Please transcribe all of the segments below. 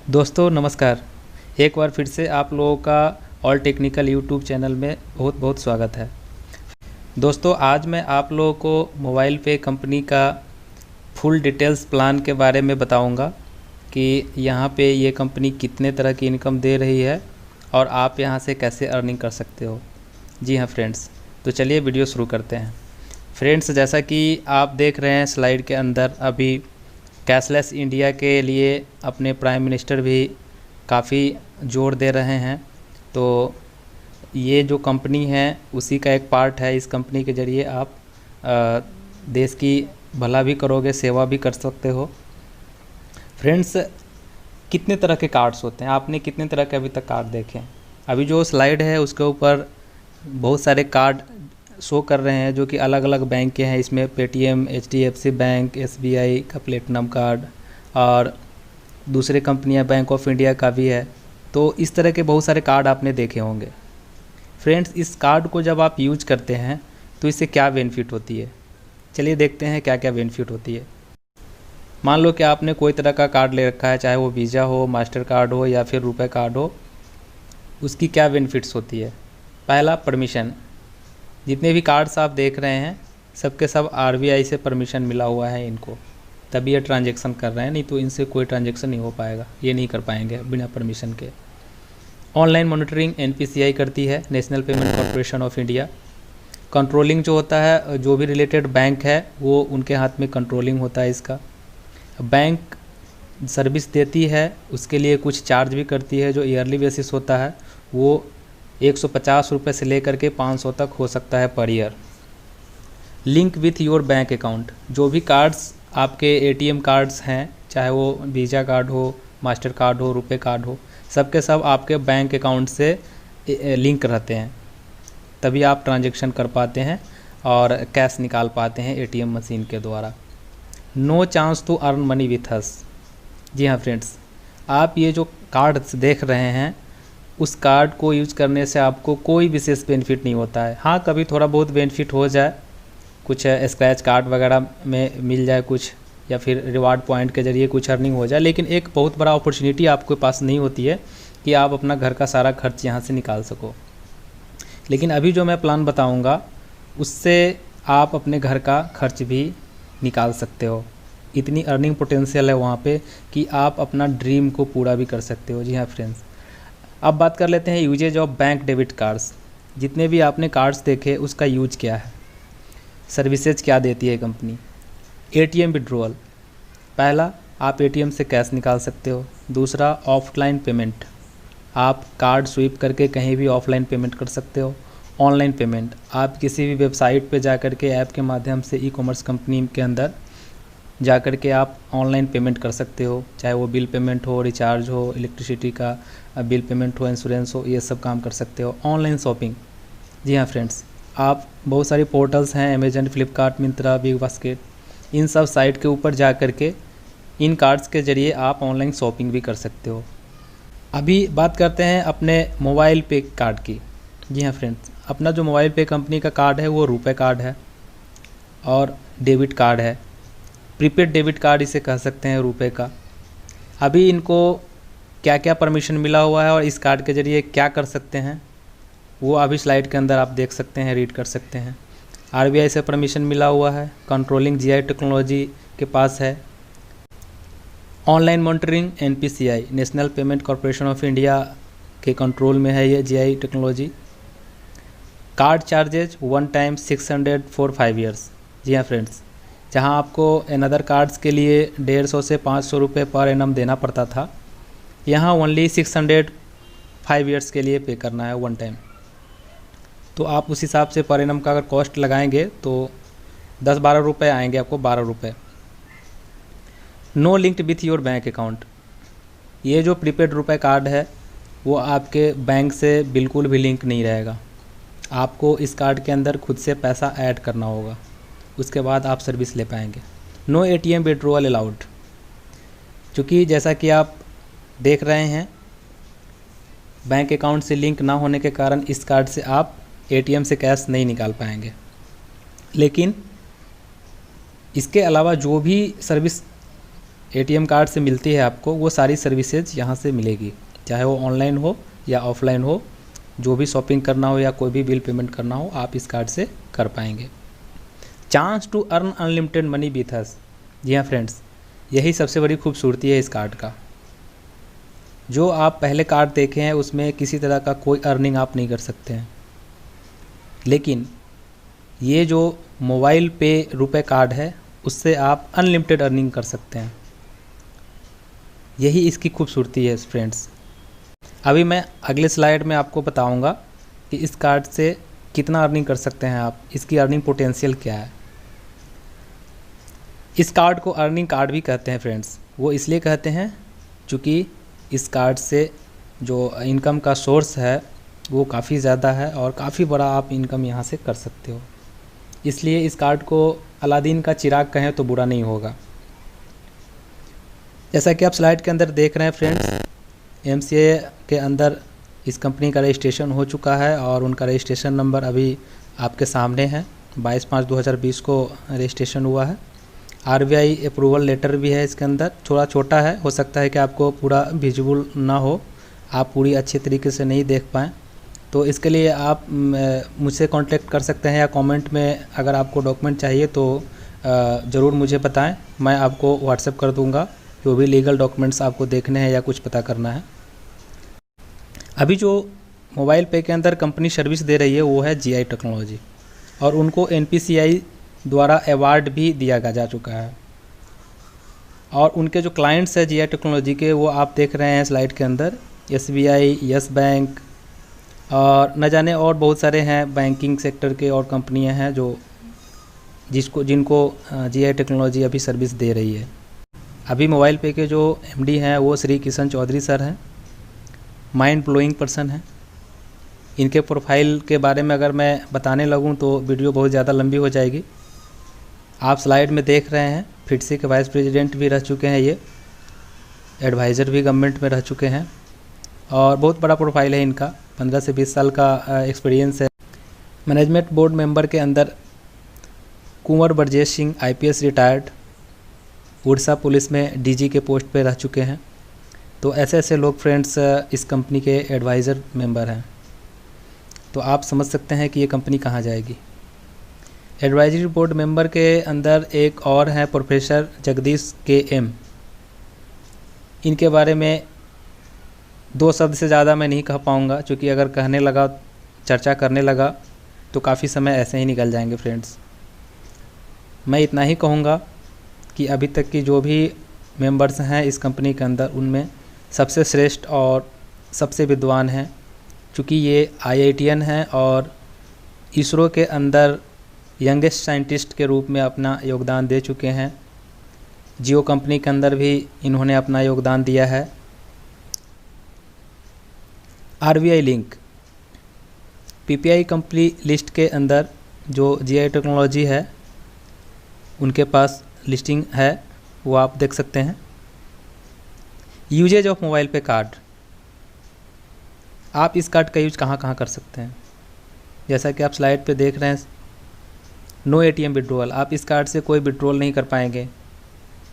दोस्तों नमस्कार। एक बार फिर से आप लोगों का ऑल टेक्निकल यूट्यूब चैनल में बहुत बहुत स्वागत है। दोस्तों आज मैं आप लोगों को मोबाइल पे कंपनी का फुल डिटेल्स प्लान के बारे में बताऊंगा कि यहाँ पे ये कंपनी कितने तरह की इनकम दे रही है और आप यहाँ से कैसे अर्निंग कर सकते हो। जी हाँ फ्रेंड्स, तो चलिए वीडियो शुरू करते हैं। फ्रेंड्स, जैसा कि आप देख रहे हैं स्लाइड के अंदर, अभी कैशलेस इंडिया के लिए अपने प्राइम मिनिस्टर भी काफ़ी जोर दे रहे हैं। तो ये जो कंपनी है उसी का एक पार्ट है। इस कंपनी के ज़रिए आप देश की भला भी करोगे, सेवा भी कर सकते हो। फ्रेंड्स, कितने तरह के कार्ड्स होते हैं, आपने कितने तरह के अभी तक कार्ड देखे हैं? अभी जो स्लाइड है उसके ऊपर बहुत सारे कार्ड शो कर रहे हैं जो कि अलग अलग बैंक के हैं। इसमें पेटीएम, एचडीएफसी बैंक, एसबीआई का प्लेटिनम कार्ड और दूसरे कंपनियां बैंक ऑफ इंडिया का भी है। तो इस तरह के बहुत सारे कार्ड आपने देखे होंगे। फ्रेंड्स, इस कार्ड को जब आप यूज करते हैं तो इससे क्या बेनिफिट होती है, चलिए देखते हैं क्या क्या बेनिफिट होती है। मान लो कि आपने कोई तरह का कार्ड ले रखा है, चाहे वो वीज़ा हो, मास्टर कार्ड हो या फिर रुपए कार्ड हो। उसकी क्या बेनिफिट्स होती है? पहला, परमिशन। जितने भी कार्ड्स आप देख रहे हैं सबके सब आरबीआई से परमिशन मिला हुआ है इनको, तभी ये ट्रांजैक्शन कर रहे हैं, नहीं तो इनसे कोई ट्रांजैक्शन नहीं हो पाएगा, ये नहीं कर पाएंगे बिना परमिशन के। ऑनलाइन मॉनिटरिंग एनपीसीआई करती है, national payment corporation of India. Controlling जो होता है, जो भी रिलेटेड बैंक है वो उनके हाथ में कंट्रोलिंग होता है इसका। बैंक सर्विस देती है, उसके लिए कुछ चार्ज भी करती है जो ईयरली बेसिस होता है, वो 150 रुपये से लेकर के 500 तक हो सकता है per year. Link with your bank account. जो भी कार्ड्स आपके एटीएम कार्ड्स हैं, चाहे वो वीज़ा कार्ड हो, मास्टर कार्ड हो, रुपए कार्ड हो, सबके सब आपके बैंक अकाउंट से लिंक रहते हैं, तभी आप ट्रांजैक्शन कर पाते हैं और कैश निकाल पाते हैं एटीएम मशीन के द्वारा। No chance to earn money with us. जी हाँ फ्रेंड्स, आप ये जो कार्ड्स देख रहे हैं उस कार्ड को यूज करने से आपको कोई विशेष बेनिफिट नहीं होता है। हाँ, कभी थोड़ा बहुत बेनिफिट हो जाए, कुछ स्क्रैच कार्ड वगैरह में मिल जाए कुछ, या फिर रिवार्ड पॉइंट के ज़रिए कुछ अर्निंग हो जाए, लेकिन एक बहुत बड़ा अपॉर्चुनिटी आपके पास नहीं होती है कि आप अपना घर का सारा खर्च यहाँ से निकाल सको। लेकिन अभी जो मैं प्लान बताऊँगा उससे आप अपने घर का खर्च भी निकाल सकते हो। इतनी अर्निंग पोटेंशियल है वहाँ पे कि आप अपना ड्रीम को पूरा भी कर सकते हो। जी हाँ फ्रेंड्स, अब बात कर लेते हैं usages of bank debit cards. जितने भी आपने कार्ड्स देखे उसका यूज क्या है, सर्विसेज क्या देती है कंपनी। ATM withdrawal. पहला, आप एटीएम से कैश निकाल सकते हो। दूसरा, ऑफलाइन पेमेंट, आप कार्ड स्वीप करके कहीं भी ऑफलाइन पेमेंट कर सकते हो। ऑनलाइन पेमेंट, आप किसी भी वेबसाइट पे जा कर के ऐप के माध्यम से ई कॉमर्स कंपनी के अंदर जा कर के आप ऑनलाइन पेमेंट कर सकते हो, चाहे वो बिल पेमेंट हो, रिचार्ज हो, इलेक्ट्रिसिटी का बिल पेमेंट हो, इंश्योरेंस हो, ये सब काम कर सकते हो। Online shopping. जी हाँ फ्रेंड्स, आप बहुत सारी पोर्टल्स हैं, Amazon, Flipkart, Myntra, big basket, इन सब साइट के ऊपर जा कर के इन कार्ड्स के ज़रिए आप ऑनलाइन शॉपिंग भी कर सकते हो। अभी बात करते हैं अपने मोबाइल पे कार्ड की। जी हाँ फ्रेंड्स, अपना जो मोबाइल पे कंपनी का कार्ड है वो रुपए कार्ड है और डेबिट कार्ड है। प्रीपेड डेबिट कार्ड इसे कह सकते हैं रुपए का। अभी इनको क्या क्या परमिशन मिला हुआ है और इस कार्ड के ज़रिए क्या कर सकते हैं वो अभी स्लाइड के अंदर आप देख सकते हैं, रीड कर सकते हैं। आरबीआई से परमिशन मिला हुआ है, कंट्रोलिंग जीआई टेक्नोलॉजी के पास है। Online monitoring NPCI, national payment corporation of India के कंट्रोल में है ये GI technology. Card charges 1 time 600 for 5 years. जी हाँ फ्रेंड्स, जहाँ आपको अनदर कार्ड्स के लिए 150 से 500 रुपये पर एनम देना पड़ता था, यहाँ ओनली 600 5 ईयर्स के लिए पे करना है 1 टाइम। तो आप उस हिसाब से पर एनम का अगर कॉस्ट लगाएंगे तो 10-12 रुपये आएंगे आपको, 12 रुपये। No linked with your bank account. ये जो प्रीपेड रुपए कार्ड है वो आपके बैंक से बिल्कुल भी लिंक नहीं रहेगा। आपको इस कार्ड के अंदर खुद से पैसा ऐड करना होगा, उसके बाद आप सर्विस ले पाएंगे। No ATM withdrawal allowed. क्योंकि जैसा कि आप देख रहे हैं बैंक अकाउंट से लिंक ना होने के कारण इस कार्ड से आप एटीएम से कैश नहीं निकाल पाएंगे। लेकिन इसके अलावा जो भी सर्विस एटीएम कार्ड से मिलती है आपको, वो सारी सर्विसेज यहाँ से मिलेगी, चाहे वो ऑनलाइन हो या ऑफलाइन हो। जो भी शॉपिंग करना हो या कोई भी बिल पेमेंट करना हो आप इस कार्ड से कर पाएंगे। Chance to earn unlimited money with us. जी हाँ फ्रेंड्स, यही सबसे बड़ी खूबसूरती है इस कार्ड का। जो आप पहले कार्ड देखे हैं उसमें किसी तरह का कोई अर्निंग आप नहीं कर सकते हैं, लेकिन ये जो मोबाइल पे रुपए कार्ड है उससे आप अनलिमिटेड अर्निंग कर सकते हैं। यही इसकी खूबसूरती है फ्रेंड्स। अभी मैं अगले स्लाइड में आपको बताऊंगा कि इस कार्ड से कितना अर्निंग कर सकते हैं आप, इसकी अर्निंग पोटेंशियल क्या है। इस कार्ड को अर्निंग कार्ड भी कहते हैं फ्रेंड्स। वो इसलिए कहते हैं क्योंकि इस कार्ड से जो इनकम का सोर्स है वो काफ़ी ज़्यादा है और काफ़ी बड़ा आप इनकम यहाँ से कर सकते हो। इसलिए इस कार्ड को अलादीन का चिराग कहें तो बुरा नहीं होगा। जैसा कि आप स्लाइड के अंदर देख रहे हैं फ्रेंड्स, एमसीए के अंदर इस कंपनी का रजिस्ट्रेशन हो चुका है और उनका रजिस्ट्रेशन नंबर अभी आपके सामने है। 22/5/2020 को रजिस्ट्रेशन हुआ है। आरबीआई अप्रूवल लेटर भी है इसके अंदर। थोड़ा छोटा है, हो सकता है कि आपको पूरा विजिबल ना हो, आप पूरी अच्छे तरीके से नहीं देख पाएँ, तो इसके लिए आप मुझसे कांटेक्ट कर सकते हैं या कमेंट में अगर आपको डॉक्यूमेंट चाहिए तो ज़रूर मुझे बताएं। मैं आपको व्हाट्सएप कर दूंगा जो भी लीगल डॉक्यूमेंट्स आपको देखने हैं या कुछ पता करना है। अभी जो मोबाइल पे के अंदर कंपनी सर्विस दे रही है वो है जीआई टेक्नोलॉजी, और उनको एनपीसीआई द्वारा अवार्ड भी दिया जा चुका है। और उनके जो क्लाइंट्स हैं जीआई टेक्नोलॉजी के, वो आप देख रहे हैं स्लाइड के अंदर, एसबीआई, यस बैंक और न जाने और बहुत सारे हैं बैंकिंग सेक्टर के और कंपनियां हैं जो जिनको जीआई टेक्नोलॉजी अभी सर्विस दे रही है। अभी मोबाइल पे के जो एमडी हैं वो श्री किशन चौधरी सर हैं। माइंड ब्लोइंग पर्सन हैं। इनके प्रोफाइल के बारे में अगर मैं बताने लगूं तो वीडियो बहुत ज़्यादा लंबी हो जाएगी। आप स्लाइड में देख रहे हैं, फिटसी के वाइस प्रेसिडेंट भी रह चुके हैं, ये एडवाइज़र भी गवर्नमेंट में रह चुके हैं और बहुत बड़ा प्रोफाइल है इनका। 15 से 20 साल का एक्सपीरियंस है। मैनेजमेंट बोर्ड मेंबर के अंदर Kunwar Brajesh Singh IPS retired, Odisha police में डीजी के पोस्ट पे रह चुके हैं। तो ऐसे ऐसे लोग फ्रेंड्स इस कंपनी के एडवाइज़र मेंबर हैं। तो आप समझ सकते हैं कि ये कंपनी कहाँ जाएगी। एडवाइजरी बोर्ड मेंबर के अंदर एक और हैं प्रोफेसर जगदीश के एम। इनके बारे में 2 शब्द से ज़्यादा मैं नहीं कह पाऊँगा, क्योंकि अगर कहने लगा, चर्चा करने लगा तो काफ़ी समय ऐसे ही निकल जाएंगे फ्रेंड्स। मैं इतना ही कहूँगा कि अभी तक की जो भी मेंबर्स हैं इस कंपनी के अंदर, उनमें सबसे श्रेष्ठ और सबसे विद्वान हैं, क्योंकि ये आईआईटीएन हैं और इसरो के अंदर यंगेस्ट साइंटिस्ट के रूप में अपना योगदान दे चुके हैं। जियो कंपनी के अंदर भी इन्होंने अपना योगदान दिया है। RBI link, PPI company list के अंदर जो जीआई टेक्नोलॉजी है उनके पास लिस्टिंग है, वो आप देख सकते हैं। यूजेज ऑफ मोबाइल पे कार्ड, आप इस कार्ड का यूज कहाँ कहाँ कर सकते हैं। जैसा कि आप स्लाइड पे देख रहे हैं, नो एटीएम विड्रॉल, आप इस कार्ड से कोई विड्रॉल नहीं कर पाएंगे।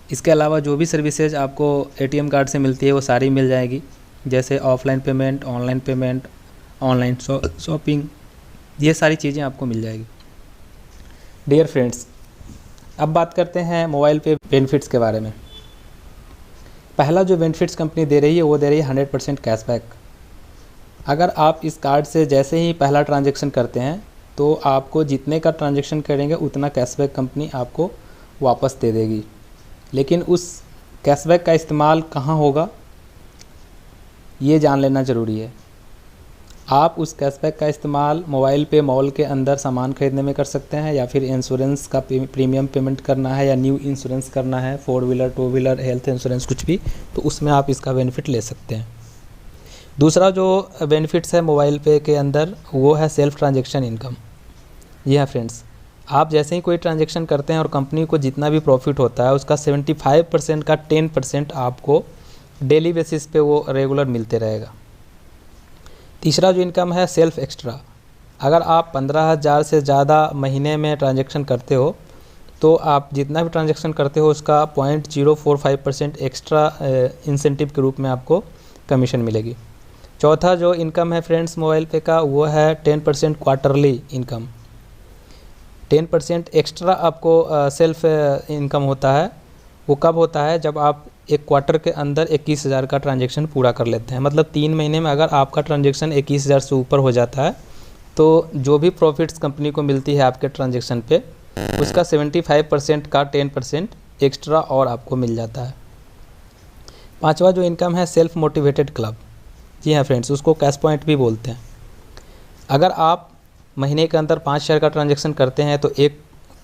इसके अलावा जो भी सर्विसेज आपको एटीएम कार्ड से मिलती है वो सारी मिल जाएगी, जैसे offline payment, online payment, online shopping, ये सारी चीज़ें आपको मिल जाएगी। डियर फ्रेंड्स, अब बात करते हैं मोबाइल पे बेनिफिट्स के बारे में। पहला जो बेनिफिट्स कंपनी दे रही है वो दे रही है 100% कैशबैक। अगर आप इस कार्ड से जैसे ही पहला ट्रांजैक्शन करते हैं तो आपको जितने का ट्रांजैक्शन करेंगे उतना कैशबैक कंपनी आपको वापस दे देगी। लेकिन उस कैशबैक का इस्तेमाल कहाँ होगा ये जान लेना ज़रूरी है। आप उस कैशबैक का इस्तेमाल मोबाइल पे मॉल के अंदर सामान खरीदने में कर सकते हैं, या फिर इंश्योरेंस का प्रीमियम पेमेंट करना है, या न्यू इंश्योरेंस करना है, 4 व्हीलर 2 व्हीलर हेल्थ इंश्योरेंस कुछ भी, तो उसमें आप इसका बेनिफिट ले सकते हैं। दूसरा जो बेनिफिट्स है मोबाइल पे के अंदर वो है सेल्फ ट्रांजेक्शन इनकम। जी हाँ फ्रेंड्स, आप जैसे ही कोई ट्रांजेक्शन करते हैं और कंपनी को जितना भी प्रॉफिट होता है उसका 75% का 10% आपको डेली बेसिस पे वो रेगुलर मिलते रहेगा। तीसरा जो इनकम है सेल्फ एक्स्ट्रा। अगर आप 15,000 से ज़्यादा महीने में ट्रांजैक्शन करते हो तो आप जितना भी ट्रांजैक्शन करते हो उसका 0.045% एक्स्ट्रा इंसेंटिव के रूप में आपको कमीशन मिलेगी। चौथा जो इनकम है फ्रेंड्स मोबाइल पे का, वो है 10% क्वार्टरली इनकम। 10% एक्स्ट्रा आपको सेल्फ इनकम होता है। वो कब होता है? जब आप एक क्वार्टर के अंदर 21,000 का ट्रांजैक्शन पूरा कर लेते हैं। मतलब 3 महीने में अगर आपका ट्रांजैक्शन 21,000 से ऊपर हो जाता है तो जो भी प्रॉफिट्स कंपनी को मिलती है आपके ट्रांजैक्शन पे, उसका 75% का 10% एक्स्ट्रा और आपको मिल जाता है। पांचवा जो इनकम है सेल्फ मोटिवेटेड क्लब। जी हाँ फ्रेंड्स, उसको कैश पॉइंट भी बोलते हैं। अगर आप महीने के अंदर 5 शेयर का ट्रांजैक्शन करते हैं तो 1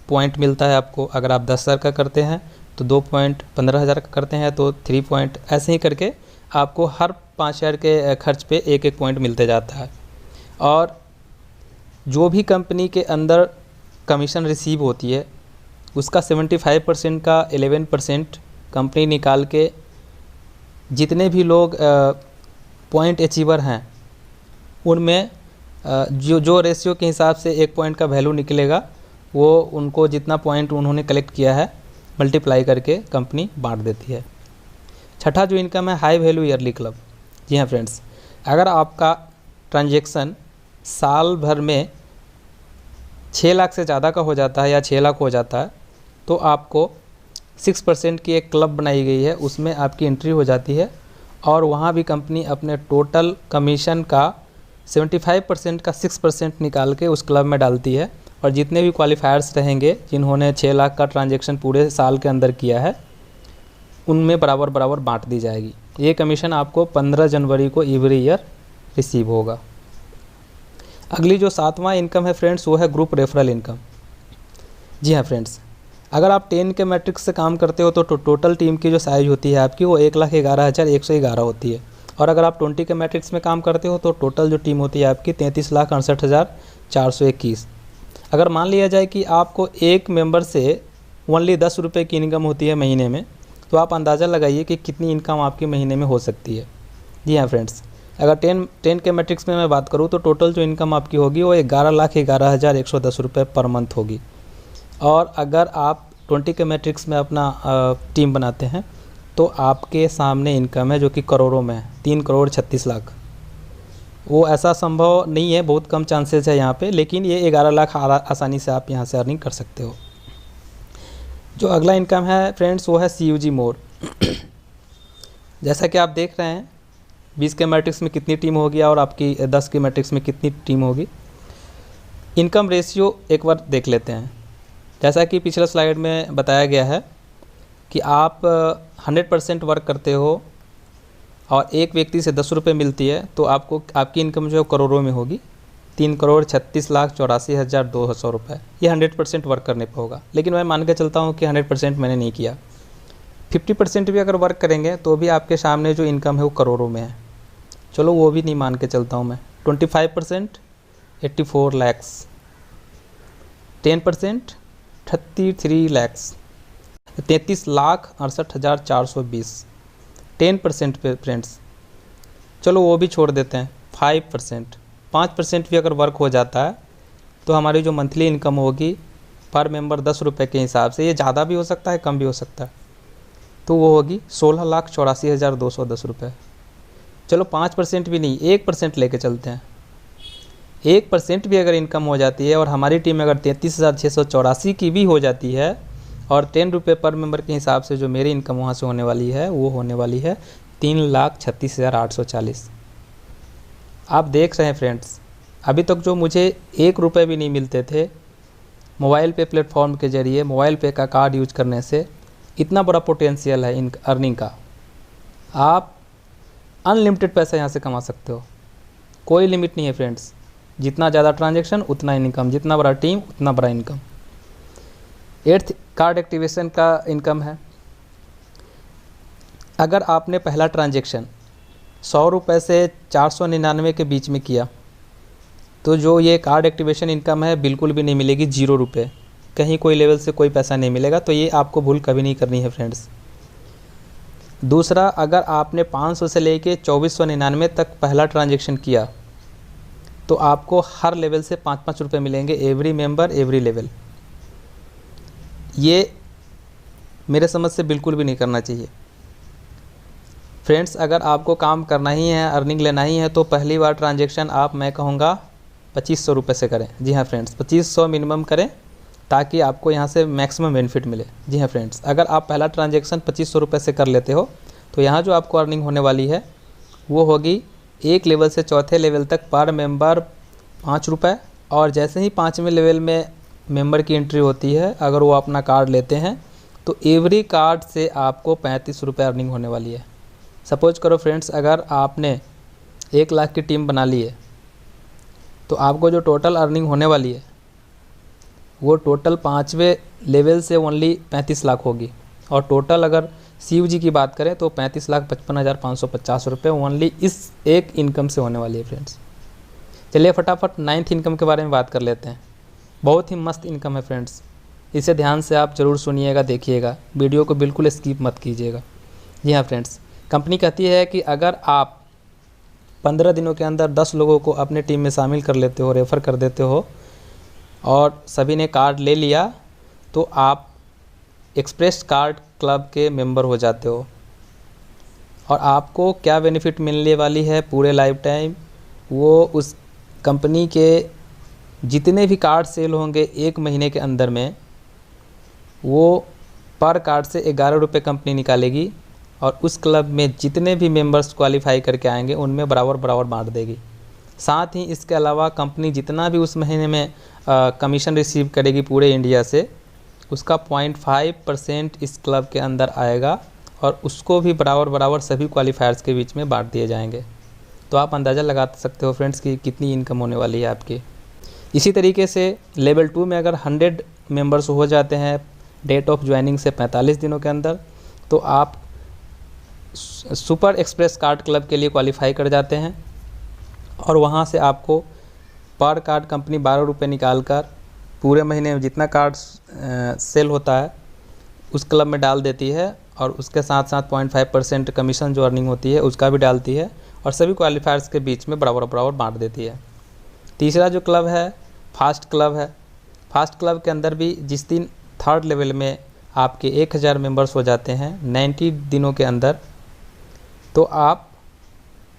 पॉइंट मिलता है आपको। अगर आप 10 शेयर का करते हैं तो 2 पॉइंट, 15,000 का करते हैं तो 3 पॉइंट, ऐसे ही करके आपको हर 5 शेयर के खर्च पे 1-1 पॉइंट मिलते जाता है। और जो भी कंपनी के अंदर कमीशन रिसीव होती है उसका 75% का 11% कंपनी निकाल के जितने भी लोग पॉइंट अचीवर हैं उनमें जो रेशियो के हिसाब से 1 पॉइंट का वैल्यू निकलेगा वो उनको जितना पॉइंट उन्होंने कलेक्ट किया है मल्टीप्लाई करके कंपनी बांट देती है। छठा जो इनकम है हाई वैल्यू ईयरली क्लब। जी हाँ फ्रेंड्स, अगर आपका ट्रांजैक्शन साल भर में 6 लाख से ज़्यादा का हो जाता है या 6 लाख हो जाता है तो आपको 6% की एक क्लब बनाई गई है, उसमें आपकी एंट्री हो जाती है और वहाँ भी कंपनी अपने टोटल कमीशन का 75% का 6% निकाल के उस क्लब में डालती है। और जितने भी क्वालिफायर्स रहेंगे जिन्होंने 6 लाख का ट्रांजैक्शन पूरे साल के अंदर किया है उनमें बराबर बराबर बांट दी जाएगी। ये कमीशन आपको 15 जनवरी को एवरी ईयर रिसीव होगा। अगली जो 7वां इनकम है फ्रेंड्स वो है ग्रुप रेफरल इनकम। जी हाँ फ्रेंड्स, अगर आप 10 के मैट्रिक्स से काम करते हो तो टोटल टीम की जो साइज़ होती है आपकी वो 1,11,111 होती है। और अगर आप 20 के मैट्रिक्स में काम करते हो तो टोटल जो टीम होती है आपकी 33,68,421। अगर मान लिया जाए कि आपको एक मेंबर से ओनली 10 रुपये की इनकम होती है महीने में, तो आप अंदाज़ा लगाइए कि कितनी इनकम आपकी महीने में हो सकती है। जी हाँ फ्रेंड्स, अगर 10 के मैट्रिक्स में मैं बात करूँ तो टोटल जो इनकम आपकी होगी वो 11,11,110 रुपये पर मंथ होगी। और अगर आप 20 के मैट्रिक्स में अपना टीम बनाते हैं तो आपके सामने इनकम है जो कि करोड़ों में है, 3,36,00,000। वो ऐसा संभव नहीं है, बहुत कम चांसेस है यहाँ पे, लेकिन ये 11 लाख आसानी से आप यहाँ से अर्निंग कर सकते हो। जो अगला इनकम है फ्रेंड्स वो है CUG मोड। जैसा कि आप देख रहे हैं 20 के मैट्रिक्स में कितनी टीम होगी और आपकी 10 के मैट्रिक्स में कितनी टीम होगी। इनकम रेशियो एक बार देख लेते हैं। जैसा कि पिछले स्लाइड में बताया गया है कि आप 100% वर्क करते हो और एक व्यक्ति से 10 रुपये मिलती है तो आपको आपकी इनकम जो है करोड़ों में होगी, 3,36,84,200 रुपये। ये 100% वर्क करने पर होगा। लेकिन मैं मान के चलता हूँ कि 100% मैंने नहीं किया, 50% भी अगर वर्क करेंगे तो भी आपके सामने जो इनकम है वो करोड़ों में है। चलो वो भी नहीं मान के चलता हूँ मैं। 25% 84 लाख, 10% 33 लाख, 33,68,420। 10% पे फ्रेंड्स चलो वो भी छोड़ देते हैं। 5% भी अगर वर्क हो जाता है तो हमारी जो मंथली इनकम होगी पर मेंबर 10 रुपये के हिसाब से, ये ज़्यादा भी हो सकता है कम भी हो सकता है, तो वो होगी 16,84,210 रुपये। चलो 5% भी नहीं, 1% लेके चलते हैं। 1% भी अगर इनकम हो जाती है और हमारी टीम अगर 33,684 की भी हो जाती है और 10 रुपये पर मेंबर के हिसाब से जो मेरी इनकम वहाँ से होने वाली है वो होने वाली है 3,36,840। आप देख रहे हैं फ्रेंड्स, अभी तक जो मुझे 1 रुपये भी नहीं मिलते थे मोबाइल पे प्लेटफॉर्म के ज़रिए, मोबाइल पे का कार्ड यूज करने से, इतना बड़ा पोटेंशियल है इन अर्निंग का। आप अनलिमिटेड पैसा यहाँ से कमा सकते हो, कोई लिमिट नहीं है फ्रेंड्स। जितना ज़्यादा ट्रांजैक्शन उतना इनकम, जितना बड़ा टीम उतना बड़ा इनकम। 8th कार्ड एक्टिवेशन का इनकम है। अगर आपने पहला ट्रांजैक्शन 100 रुपये से 499 के बीच में किया तो जो ये कार्ड एक्टिवेशन इनकम है बिल्कुल भी नहीं मिलेगी, 0 रुपये, कहीं कोई लेवल से कोई पैसा नहीं मिलेगा। तो ये आपको भूल कभी नहीं करनी है फ्रेंड्स। दूसरा, अगर आपने 500 से लेके 2499 तक पहला ट्रांजैक्शन किया तो आपको हर लेवल से 5-5 रुपये मिलेंगे, एवरी मेंबर एवरी लेवल। ये मेरे समझ से बिल्कुल भी नहीं करना चाहिए। फ्रेंड्स, अगर आपको काम करना ही है, अर्निंग लेना ही है, तो पहली बार ट्रांजेक्शन आप, मैं कहूँगा 2500 रुपये से करें। जी हाँ फ्रेंड्स, 2500 मिनिमम करें ताकि आपको यहाँ से मैक्सिमम बेनिफिट मिले। जी हाँ फ्रेंड्स, अगर आप पहला ट्रांजेक्शन 2500 रुपये से कर लेते हो तो यहाँ जो आपको अर्निंग होने वाली है वो होगी 1 लेवल से 4थे लेवल तक पर मेंबर 5 रुपये, और जैसे ही 5वें लेवल में मेंबर की एंट्री होती है, अगर वो अपना कार्ड लेते हैं तो एवरी कार्ड से आपको 35 रुपये अर्निंग होने वाली है। सपोज करो फ्रेंड्स, अगर आपने 1 लाख की टीम बना ली है तो आपको जो टोटल अर्निंग होने वाली है वो टोटल 5वें लेवल से ओनली 35 लाख होगी, और टोटल अगर CUG की बात करें तो 35,55,550 रुपये ओनली इस एक इनकम से होने वाली है फ्रेंड्स। चलिए फटाफट 9th इनकम के बारे में बात कर लेते हैं। बहुत ही मस्त इनकम है फ्रेंड्स, इसे ध्यान से आप ज़रूर सुनिएगा, देखिएगा, वीडियो को बिल्कुल स्किप मत कीजिएगा। जी हाँ फ्रेंड्स, कंपनी कहती है कि अगर आप 15 दिनों के अंदर 10 लोगों को अपने टीम में शामिल कर लेते हो, रेफ़र कर देते हो, और सभी ने कार्ड ले लिया, तो आप एक्सप्रेस कार्ड क्लब के मेंबर हो जाते हो। और आपको क्या बेनिफिट मिलने वाली है पूरे लाइफ टाइम, वो उस कंपनी के जितने भी कार्ड सेल होंगे 1 महीने के अंदर में, वो पर कार्ड से 11 रुपये कंपनी निकालेगी, और उस क्लब में जितने भी मेंबर्स क्वालिफाई करके आएंगे उनमें बराबर बराबर बांट देगी। साथ ही इसके अलावा कंपनी जितना भी उस महीने में कमीशन रिसीव करेगी पूरे इंडिया से, उसका 0.5% इस क्लब के अंदर आएगा, और उसको भी बराबर बराबर सभी क्वालिफायर्स के बीच में बांट दिए जाएंगे। तो आप अंदाज़ा लगा सकते हो फ्रेंड्स कि कितनी इनकम होने वाली है आपकी। इसी तरीके से लेवल 2 में अगर 100 मेंबर्स हो जाते हैं डेट ऑफ ज्वाइनिंग से 45 दिनों के अंदर, तो आप सुपर एक्सप्रेस कार्ड क्लब के लिए क्वालिफाई कर जाते हैं, और वहाँ से आपको पर कार्ड कंपनी 12 रुपये निकाल कर पूरे महीने में जितना कार्ड सेल होता है उस क्लब में डाल देती है, और उसके साथ साथ 0.5% कमीशन जो अर्निंग होती है उसका भी डालती है, और सभी क्वालिफायर्स के बीच में बराबर बराबर बांट देती है। तीसरा जो क्लब है फास्ट क्लब है। फास्ट क्लब के अंदर भी जिस दिन 3rd लेवल में आपके 1000 मेंबर्स हो जाते हैं 90 दिनों के अंदर, तो आप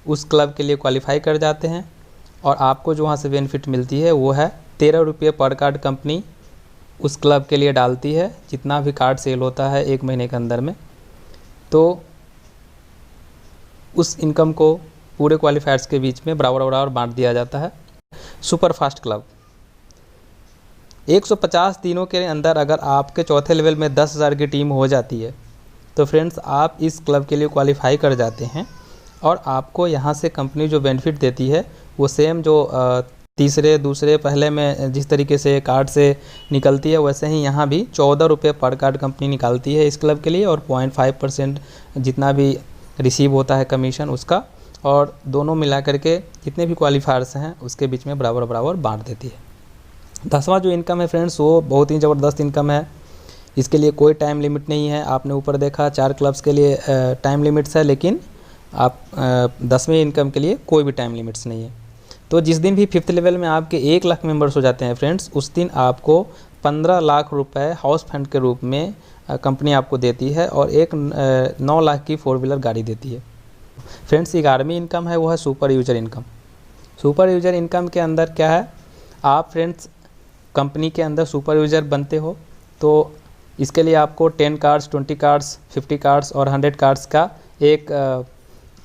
उस क्लब के लिए क्वालिफाई कर जाते हैं, और आपको जो वहाँ से बेनिफिट मिलती है वो है 13 रुपये पर कार्ड कंपनी उस क्लब के लिए डालती है, जितना भी कार्ड सेल होता है 1 महीने के अंदर में। तो उस इनकम को पूरे क्वालिफायर्स के बीच में बराबर बराबर बांट दिया जाता है। सुपर फास्ट क्लब 150 दिनों के अंदर अगर आपके 4थे लेवल में 10,000 की टीम हो जाती है तो फ्रेंड्स आप इस क्लब के लिए क्वालिफाई कर जाते हैं, और आपको यहाँ से कंपनी जो बेनिफिट देती है वो सेम जो तीसरे दूसरे पहले में जिस तरीके से कार्ड से निकलती है, वैसे ही यहाँ भी 14 रुपये पर कार्ड कंपनी निकालती है इस क्लब के लिए, और 0.5% जितना भी रिसीव होता है कमीशन उसका, और दोनों मिला करके जितने भी क्वालिफायर्स हैं उसके बीच में बराबर बराबर बांट देती है। 10वां जो इनकम है फ्रेंड्स वो बहुत ही ज़बरदस्त इनकम है। इसके लिए कोई टाइम लिमिट नहीं है। आपने ऊपर देखा 4 क्लब्स के लिए टाइम लिमिट्स है, लेकिन आप 10वें इनकम के लिए कोई भी टाइम लिमिट्स नहीं है। तो जिस दिन भी 5th लेवल में आपके 1 लाख मेंबर्स हो जाते हैं फ्रेंड्स, उस दिन आपको 15 लाख रुपए हाउस फंड के रूप में कंपनी आपको देती है, और एक 9 लाख की 4 व्हीलर गाड़ी देती है। फ्रेंड्स 11वीं इनकम है वो है super user income. Super user income के अंदर क्या है, आप फ्रेंड्स कंपनी के अंदर सुपर यूजर बनते हो, तो इसके लिए आपको 10 कार्ड्स, 20 कार्ड्स, 50 कार्ड्स और 100 कार्ड्स का एक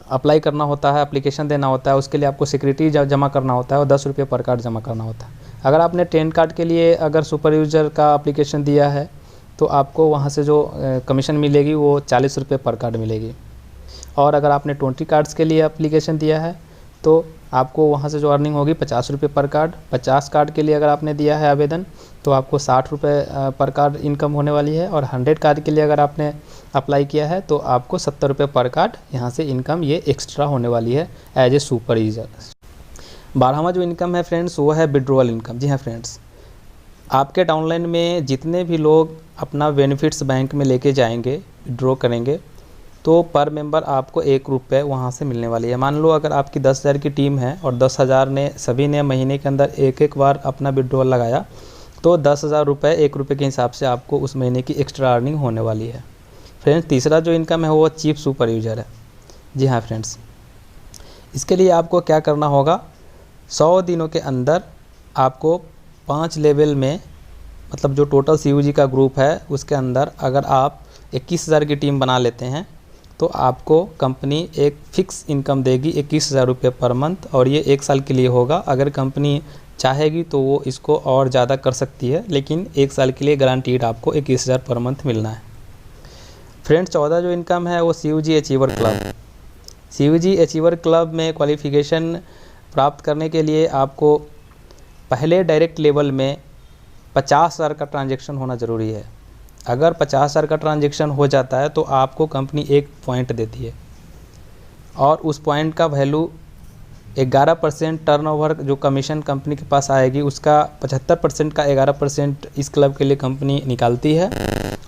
अप्लाई करना होता है, एप्लीकेशन देना होता है। उसके लिए आपको सिक्योरिटी जमा करना होता है, और 10 रुपये पर कार्ड जमा करना होता है। अगर आपने 10 कार्ड के लिए अगर सुपर यूजर का एप्लीकेशन दिया है तो आपको वहाँ से जो कमीशन मिलेगी वो 40 रुपये पर कार्ड मिलेगी, और अगर आपने 20 कार्ड्स के लिए एप्लीकेशन दिया है तो आपको वहाँ से जो अर्निंग होगी 50 रुपये पर कार्ड। 50 कार्ड के लिए अगर आपने दिया है आवेदन तो आपको 60 रुपये पर कार्ड इनकम होने वाली है, और 100 कार्ड के लिए अगर आपने अप्लाई किया है तो आपको 70 रुपये पर कार्ड यहाँ से इनकम ये एक्स्ट्रा होने वाली है एज ए सुपर यूजर। 12वां जो इनकम है फ्रेंड्स वो है विड्रॉल इनकम। जी हाँ फ्रेंड्स, आपके डाउनलाइन में जितने भी लोग अपना बेनिफिट्स बैंक में लेके जाएंगे, विड्रॉ करेंगे, तो पर मेंबर आपको 1 रुपये वहाँ से मिलने वाली है। मान लो अगर आपकी 10,000 की टीम है और 10,000 ने सभी ने महीने के अंदर एक बार अपना विड्रॉल लगाया, तो 10,000 रुपये 1 रुपये के हिसाब से आपको उस महीने की एक्स्ट्रा अर्निंग होने वाली है। फ्रेंड्स, तीसरा जो इनकम है वो चीफ सुपर यूज़र है। जी हाँ फ्रेंड्स, इसके लिए आपको क्या करना होगा, 100 दिनों के अंदर आपको 5 लेवल में, मतलब जो टोटल CUG का ग्रुप है उसके अंदर अगर आप 21,000 की टीम बना लेते हैं तो आपको कंपनी एक फ़िक्स इनकम देगी 21,000 रुपये पर मंथ, और ये 1 साल के लिए होगा। अगर कंपनी चाहेगी तो वो इसको और ज़्यादा कर सकती है, लेकिन 1 साल के लिए गारंटीड आपको 21,000 पर मंथ मिलना है। फ्रेंड्स, 14 जो इनकम है वो CUG achiever club. CUG achiever club में क्वालिफ़िकेशन प्राप्त करने के लिए आपको पहले डायरेक्ट लेवल में 50,000 का ट्रांजैक्शन होना ज़रूरी है। अगर 50,000 का ट्रांजैक्शन हो जाता है तो आपको कंपनी 1 पॉइंट देती है, और उस पॉइंट का वैल्यू 11% टर्नओवर जो कमीशन कंपनी के पास आएगी उसका 75% का 11% इस क्लब के लिए कंपनी निकालती है,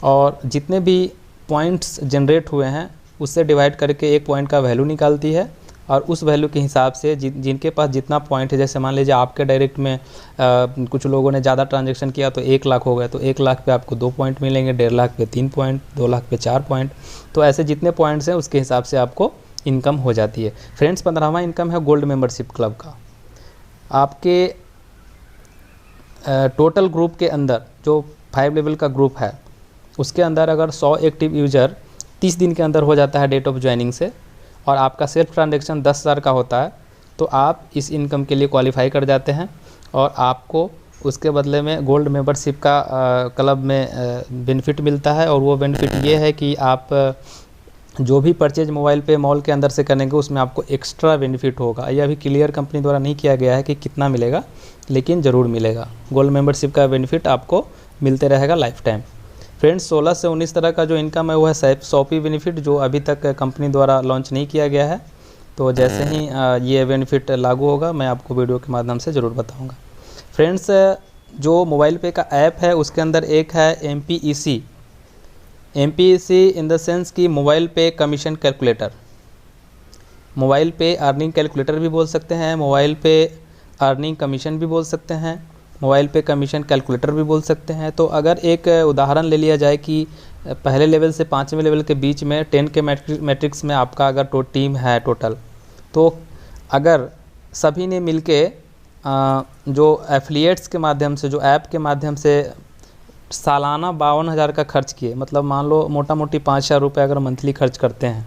और जितने भी पॉइंट्स जनरेट हुए हैं उससे डिवाइड करके 1 पॉइंट का वैल्यू निकालती है, और उस वैल्यू के हिसाब से जिनके पास जितना पॉइंट है, जैसे मान लीजिए आपके डायरेक्ट में कुछ लोगों ने ज़्यादा ट्रांजैक्शन किया तो 1 लाख हो गया, तो 1 लाख पे आपको 2 पॉइंट मिलेंगे, 1.5 लाख पे 3 पॉइंट, 2 लाख पे 4 पॉइंट। तो ऐसे जितने पॉइंट्स हैं उसके हिसाब से आपको इनकम हो जाती है। फ्रेंड्स, 15वां इनकम है गोल्ड मेंबरशिप क्लब का। आपके टोटल ग्रुप के अंदर जो 5 लेवल का ग्रुप है उसके अंदर अगर 100 एक्टिव यूज़र 30 दिन के अंदर हो जाता है डेट ऑफ ज्वाइनिंग से, और आपका सेल्फ ट्रांजैक्शन 10,000 का होता है, तो आप इस इनकम के लिए क्वालिफाई कर जाते हैं, और आपको उसके बदले में गोल्ड मेंबरशिप का क्लब में बेनिफिट मिलता है। और वो बेनिफिट ये है कि आप जो भी परचेज मोबाइल पे मॉल के अंदर से करेंगे उसमें आपको एक्स्ट्रा बेनिफिट होगा। ये अभी क्लियर कंपनी द्वारा नहीं किया गया है कि कितना मिलेगा, लेकिन ज़रूर मिलेगा। गोल्ड मेंबरशिप का बेनिफिट आपको मिलते रहेगा लाइफ टाइम। फ्रेंड्स, 16 से 19 तरह का जो इनकम है वो है शॉपी बेनिफिट, जो अभी तक कंपनी द्वारा लॉन्च नहीं किया गया है। तो जैसे ही ये बेनिफिट लागू होगा मैं आपको वीडियो के माध्यम से ज़रूर बताऊंगा। फ्रेंड्स, जो मोबाइल पे का ऐप है उसके अंदर एक है MPEC इन द सेंस कि मोबाइल पे कमीशन कैलकुलेटर। मोबाइल पे अर्निंग कैलकुलेटर भी बोल सकते हैं, मोबाइल पे अर्निंग कमीशन भी बोल सकते हैं, मोबाइल पे कमीशन कैलकुलेटर भी बोल सकते हैं। तो अगर एक उदाहरण ले लिया जाए कि पहले लेवल से 5वें लेवल के बीच में 10 के मैट्रिक्स में आपका अगर टीम है टोटल, तो अगर सभी ने मिलके जो एफिलिएट्स के माध्यम से, जो ऐप के माध्यम से सालाना 52,000 का खर्च किए, मतलब मान लो मोटा मोटी 5,000 रुपये अगर मंथली खर्च करते हैं,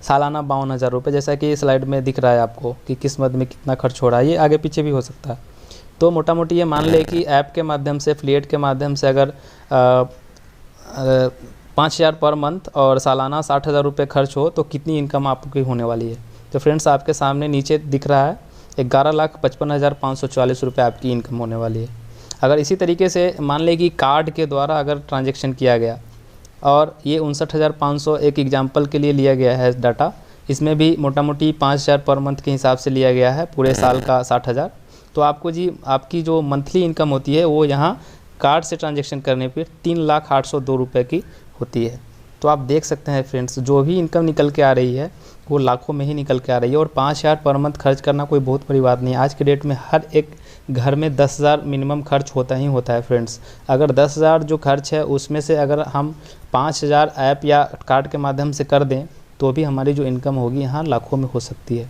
सालाना 52,000 रुपये, जैसा कि स्लाइड में दिख रहा है आपको कि किस मद में कितना खर्च हो रहा है, ये आगे पीछे भी हो सकता है। तो मोटा मोटी ये मान ले कि ऐप के माध्यम से, एफिलिएट के माध्यम से अगर 5,000 पर मंथ और सालाना 60,000 रुपये खर्च हो तो कितनी इनकम आपकी होने वाली है। तो फ्रेंड्स, आपके सामने नीचे दिख रहा है 11,55,544 रुपये आपकी इनकम होने वाली है। अगर इसी तरीके से मान लें कि कार्ड के द्वारा अगर ट्रांजैक्शन किया गया, और ये 59,500 एक एग्जांपल के लिए लिया गया है डाटा, इसमें भी मोटा मोटी 5,000 पर मंथ के हिसाब से लिया गया है, पूरे साल का 60,000। तो आपको जी आपकी जो मंथली इनकम होती है वो यहाँ कार्ड से ट्रांजैक्शन करने पे 3,08,02 रुपये की होती है। तो आप देख सकते हैं फ्रेंड्स, जो भी इनकम निकल के आ रही है वो लाखों में ही निकल के आ रही है, और 5,000 पर मंथ खर्च करना कोई बहुत बड़ी बात नहीं है। आज के डेट में हर एक घर में 10,000 मिनिमम खर्च होता ही होता है फ्रेंड्स। अगर 10,000 जो खर्च है उसमें से अगर हम 5,000 ऐप या कार्ड के माध्यम से कर दें तो भी हमारी जो इनकम होगी यहाँ लाखों में हो सकती है।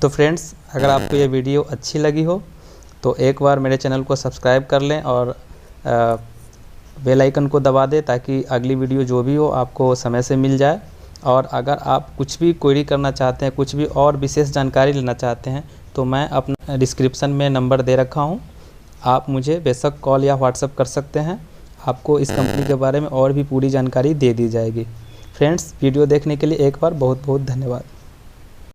तो फ्रेंड्स, अगर आपको ये वीडियो अच्छी लगी हो तो एक बार मेरे चैनल को सब्सक्राइब कर लें और बेल आइकन को दबा दें, ताकि अगली वीडियो जो भी हो आपको समय से मिल जाए। और अगर आप कुछ भी क्वेरी करना चाहते हैं, कुछ भी और विशेष जानकारी लेना चाहते हैं, तो मैं अपना डिस्क्रिप्शन में नंबर दे रखा हूँ, आप मुझे बेशक कॉल या व्हाट्सएप कर सकते हैं। आपको इस कंपनी के बारे में और भी पूरी जानकारी दे दी जाएगी। फ्रेंड्स, वीडियो देखने के लिए एक बार बहुत बहुत धन्यवाद।